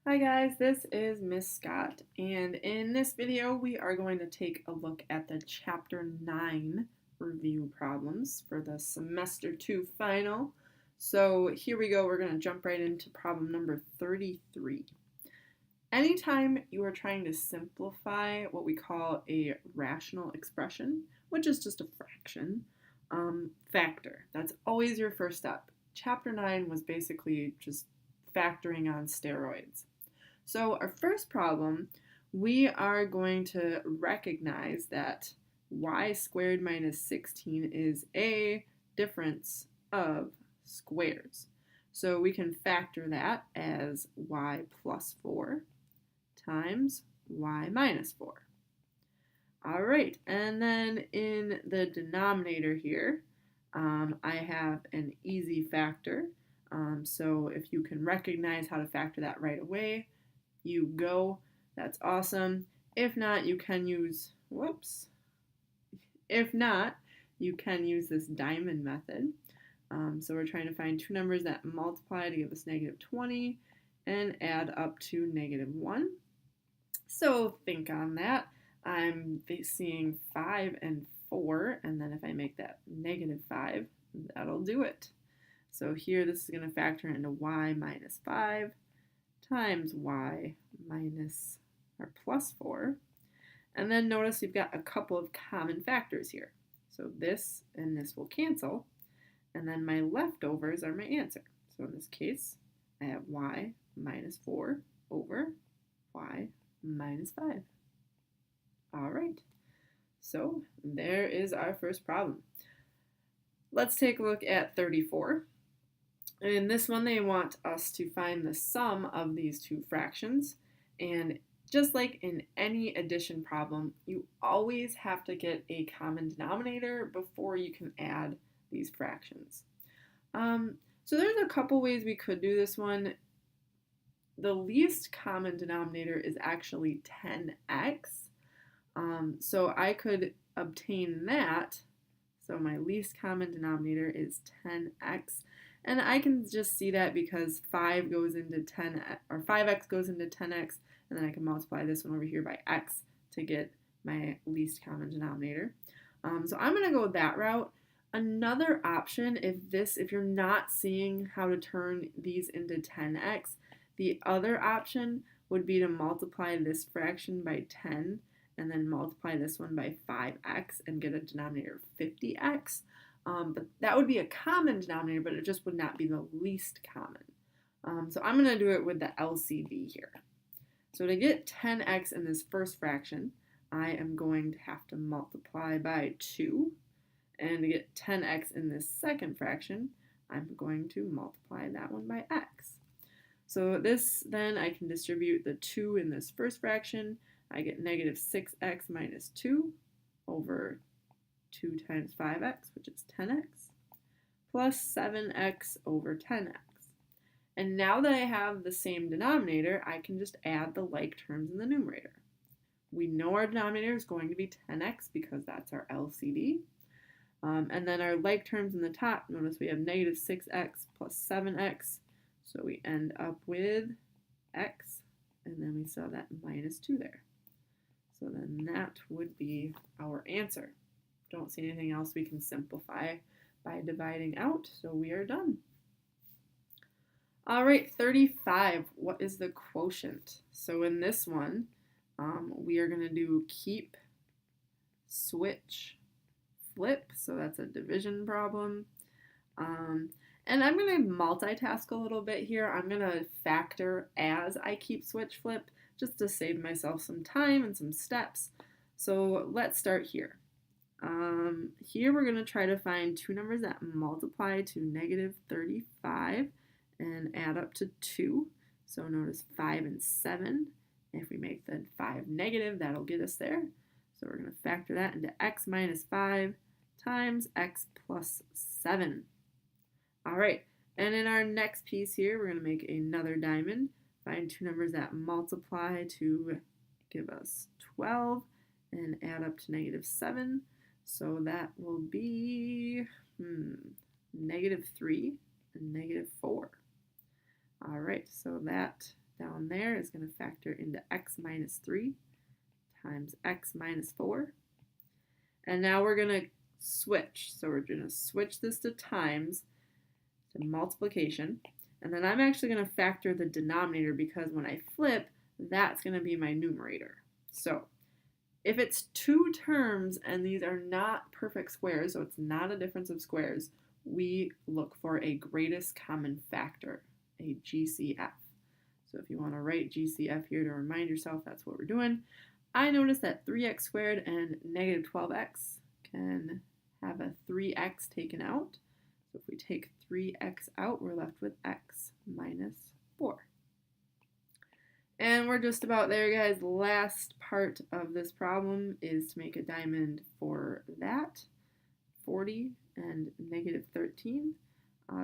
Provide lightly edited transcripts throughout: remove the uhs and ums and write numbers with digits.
Hi guys, this is Miss Scott, and in this video we are going to take a look at the Chapter 9 review problems for the Semester 2 final. So here we go, we're going to jump right into problem number 33. Anytime you are trying to simplify what we call a rational expression, which is just a fraction, factor. That's always your first step. Chapter 9 was basically just factoring on steroids. So our first problem, we are going to recognize that y squared minus 16 is a difference of squares. So we can factor that as y plus 4 times y minus 4. All right, and then in the denominator here, I have an easy factor. So if you can recognize how to factor that right away, you go. That's awesome. If not, you can use, If not, you can use this diamond method. So we're trying to find two numbers that multiply to give us negative 20 and add up to negative 1. So think on that. I'm seeing 5 and 4, and then if I make that negative 5, that'll do it. So here this is going to factor into y minus 5 times y minus or plus 4. And then notice we've got a couple of common factors here. So this and this will cancel. And then my leftovers are my answer. So in this case, I have y minus 4 over y minus 5. All right. So there is our first problem. Let's take a look at 34. In this one, they want us to find the sum of these two fractions. And just like in any addition problem, you always have to get a common denominator before you can add these fractions. So there's a couple ways we could do this one. The least common denominator is actually 10x. So I could obtain that. So my least common denominator is 10x. And I can just see that because 5 goes into 10, or 5x goes into 10x, and then I can multiply this one over here by x to get my least common denominator. So I'm going to go that route. Another option, if you're not seeing how to turn these into 10x, the other option would be to multiply this fraction by 10 and then multiply this one by 5x and get a denominator of 50x. But that would be a common denominator, but it just would not be the least common. So I'm going to do it with the LCD here. So to get 10x in this first fraction, I am going to have to multiply by 2. And to get 10x in this second fraction, I'm going to multiply that one by x. So this, then I can distribute the 2 in this first fraction. I get negative 6x minus 2 over 2 times 5x, which is 10x, plus 7x over 10x. And now that I have the same denominator, I can just add the like terms in the numerator. We know our denominator is going to be 10x because that's our LCD. And then our like terms in the top, notice we have negative 6x plus 7x. So we end up with x, and then we saw that minus 2 there. So then that would be our answer. Don't see anything else we can simplify by dividing out, so we are done. All right, 35. What is the quotient? So in this one, we are going to do keep, switch, flip. So that's a division problem. And I'm going to multitask a little bit here. I'm going to factor as I keep, switch, flip, just to save myself some time and some steps. So let's start here. Here we're going to try to find two numbers that multiply to negative 35 and add up to 2. So notice 5 and 7. If we make the 5 negative, that'll get us there. So we're going to factor that into x minus 5 times x plus 7. All right, and in our next piece here, we're going to make another diamond. Find two numbers that multiply to give us 12 and add up to negative 7. So that will be negative 3 and negative 4. All right, so that down down there is going to factor into x minus 3 times x minus 4. And now we're going to switch. So we're going to switch this to times, to multiplication. And then I'm actually going to factor the denominator because when I flip, that's going to be my numerator. So if it's two terms and these are not perfect squares, so it's not a difference of squares, we look for a greatest common factor, a GCF. So if you want to write GCF here to remind yourself that's what we're doing, I noticed that 3x squared and negative 12x can have a 3x taken out. So if we take 3x out, we're left with x minus 4. And we're just about there, guys. Last part of this problem is to make a diamond for that, 40 and negative 13.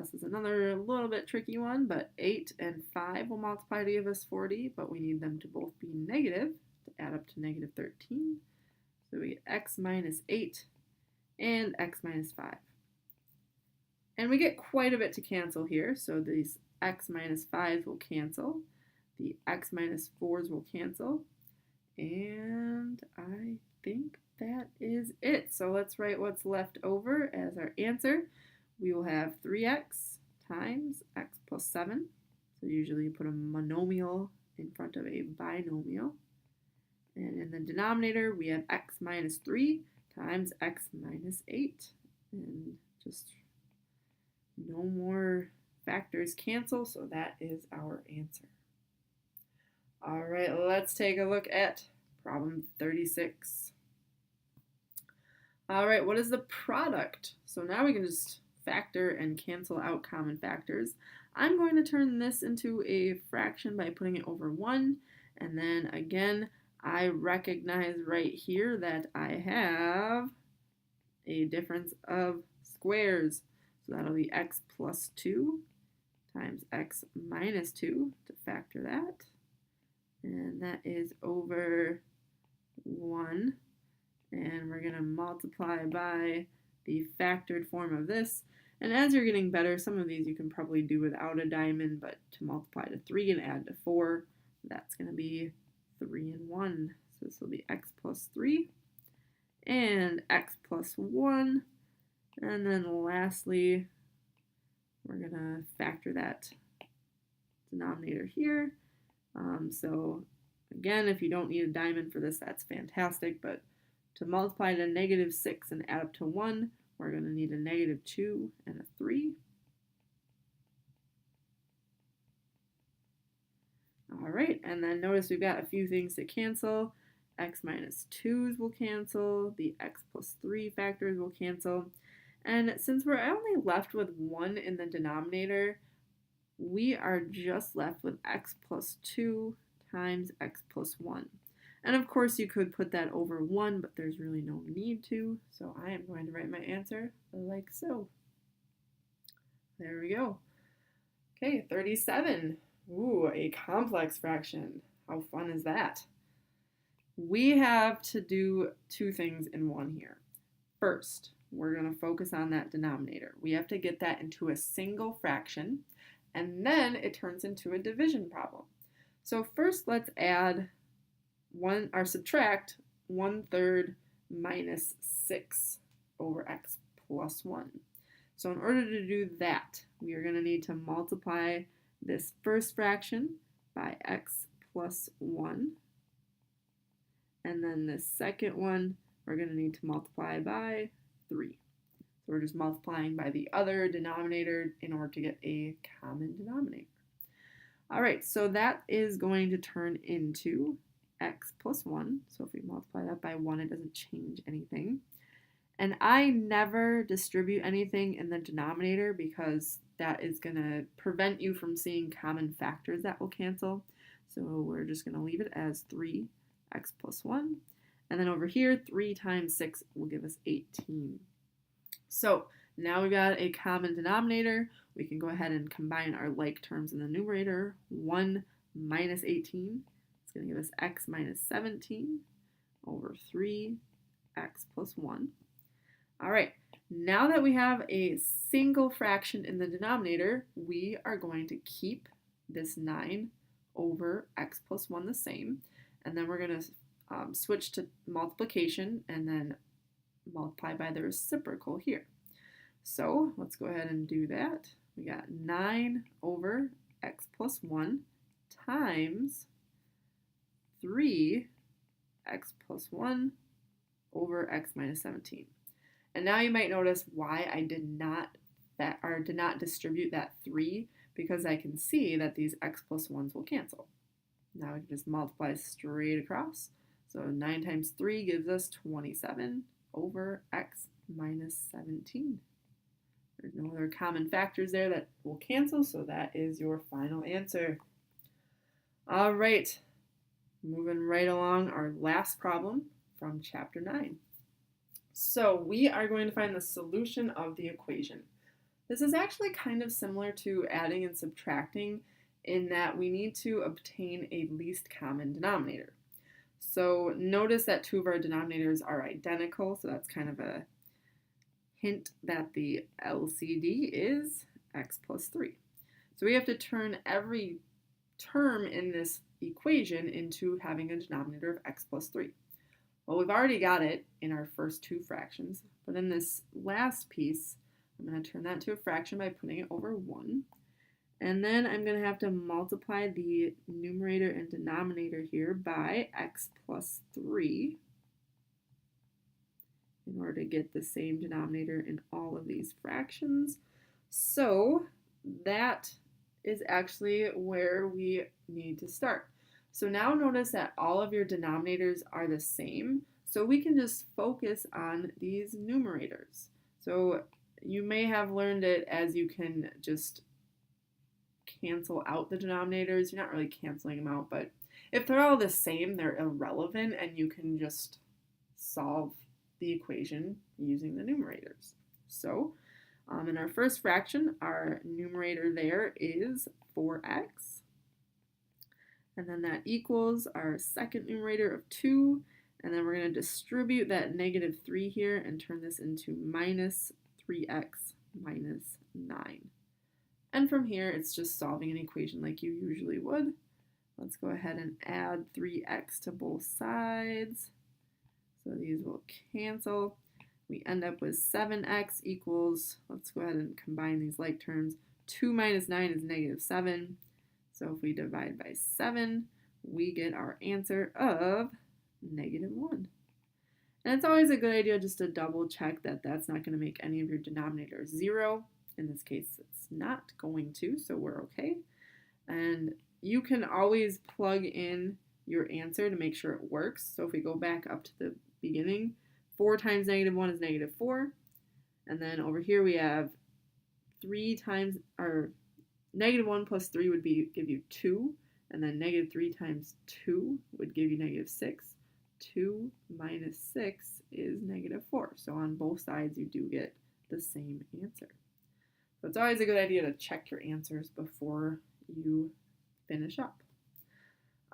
This is another little bit tricky one, but 8 and 5 will multiply to give us 40, but we need them to both be negative to add up to negative 13. So we get x minus 8 and x minus 5. And we get quite a bit to cancel here, so these x minus 5s will cancel. The x minus 4s will cancel. And I think that is it. So let's write what's left over as our answer. We will have 3x times x plus 7. So usually you put a monomial in front of a binomial. And in the denominator, we have x minus 3 times x minus 8. And just no more factors cancel, so that is our answer. All right, let's take a look at problem 36. All right, what is the product? So now we can just factor and cancel out common factors. I'm going to turn this into a fraction by putting it over 1. And then again, I recognize right here that I have a difference of squares. So that'll be x plus 2 times x minus 2 to factor that. And that is over 1. And we're going to multiply by the factored form of this. And as you're getting better, some of these you can probably do without a diamond, but to multiply to 3 and add to 4, that's going to be 3 and 1. So this will be x plus 3 and x plus 1. And then lastly, we're going to factor that denominator here. So again, if you don't need a diamond for this, that's fantastic. But to multiply to negative 6 and add up to 1, we're going to need a negative 2 and a 3. All right, and then notice we've got a few things to cancel. X minus 2's will cancel. The x plus 3 factors will cancel. And since we're only left with 1 in the denominator, we are just left with x plus 2 times x plus 1. And of course you could put that over 1, but there's really no need to, so I am going to write my answer like so. There we go. Okay, 37. Ooh, a complex fraction. How fun is that? We have to do two things in one here. First, we're going to focus on that denominator. We have to get that into a single fraction, and then it turns into a division problem. So first, let's add subtract 1/3 minus 6 over x plus 1. So in order to do that, we are going to need to multiply this first fraction by x plus 1. And then the second one, we're going to need to multiply by 3. So we're just multiplying by the other denominator in order to get a common denominator. All right, so that is going to turn into x plus 1. So if we multiply that by 1, it doesn't change anything. And I never distribute anything in the denominator because that is going to prevent you from seeing common factors that will cancel. So we're just going to leave it as 3x plus 1. And then over here, 3 times 6 will give us 18. So now we've got a common denominator. We can go ahead and combine our like terms in the numerator. 1 minus 18 is going to give us x minus 17 over 3x plus 1. All right, now that we have a single fraction in the denominator, we are going to keep this 9 over x plus 1 the same. And then we're going to switch to multiplication and then multiply by the reciprocal here. So let's go ahead and do that. We got 9 over x plus 1 times 3x plus 1 over x minus 17. And now you might notice why I did not distribute that 3, because I can see that these x plus 1s will cancel. Now we can just multiply straight across. So 9 times 3 gives us 27 over x minus 17. There's no other common factors there that will cancel, so that is your final answer. All right, moving right along, our last problem from chapter 9. So we are going to find the solution of the equation. This is actually kind of similar to adding and subtracting in that we need to obtain a least common denominator. So notice that two of our denominators are identical, so that's kind of a hint that the LCD is x plus 3. So we have to turn every term in this equation into having a denominator of x plus 3. Well, we've already got it in our first two fractions, but in this last piece, I'm going to turn that to a fraction by putting it over 1. And then I'm going to have to multiply the numerator and denominator here by x plus 3 in order to get the same denominator in all of these fractions. So that is actually where we need to start. So now notice that all of your denominators are the same, so we can just focus on these numerators. So you may have learned it as you can just cancel out the denominators. You're not really canceling them out, but if they're all the same, they're irrelevant, and you can just solve the equation using the numerators. So in our first fraction, our numerator there is 4x. And then that equals our second numerator of 2. And then we're going to distribute that negative 3 here and turn this into minus 3x minus 9. And from here, it's just solving an equation like you usually would. Let's go ahead and add 3x to both sides. So these will cancel. We end up with 7x equals, let's go ahead and combine these like terms. 2 minus 9 is negative 7. So if we divide by 7, we get our answer of negative 1. And it's always a good idea just to double check that that's not going to make any of your denominators 0. In this case, it's not going to, so we're okay. And you can always plug in your answer to make sure it works. So if we go back up to the beginning, 4 times negative 1 is negative 4. And then over here we have 3 times, or negative 1 plus 3 would give you 2. And then negative 3 times 2 would give you negative 6. 2 minus 6 is negative 4. So on both sides you do get the same answer. So it's always a good idea to check your answers before you finish up.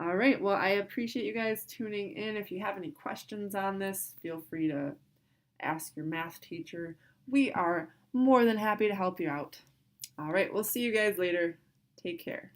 All right, well, I appreciate you guys tuning in. If you have any questions on this, feel free to ask your math teacher. We are more than happy to help you out. All right, we'll see you guys later. Take care.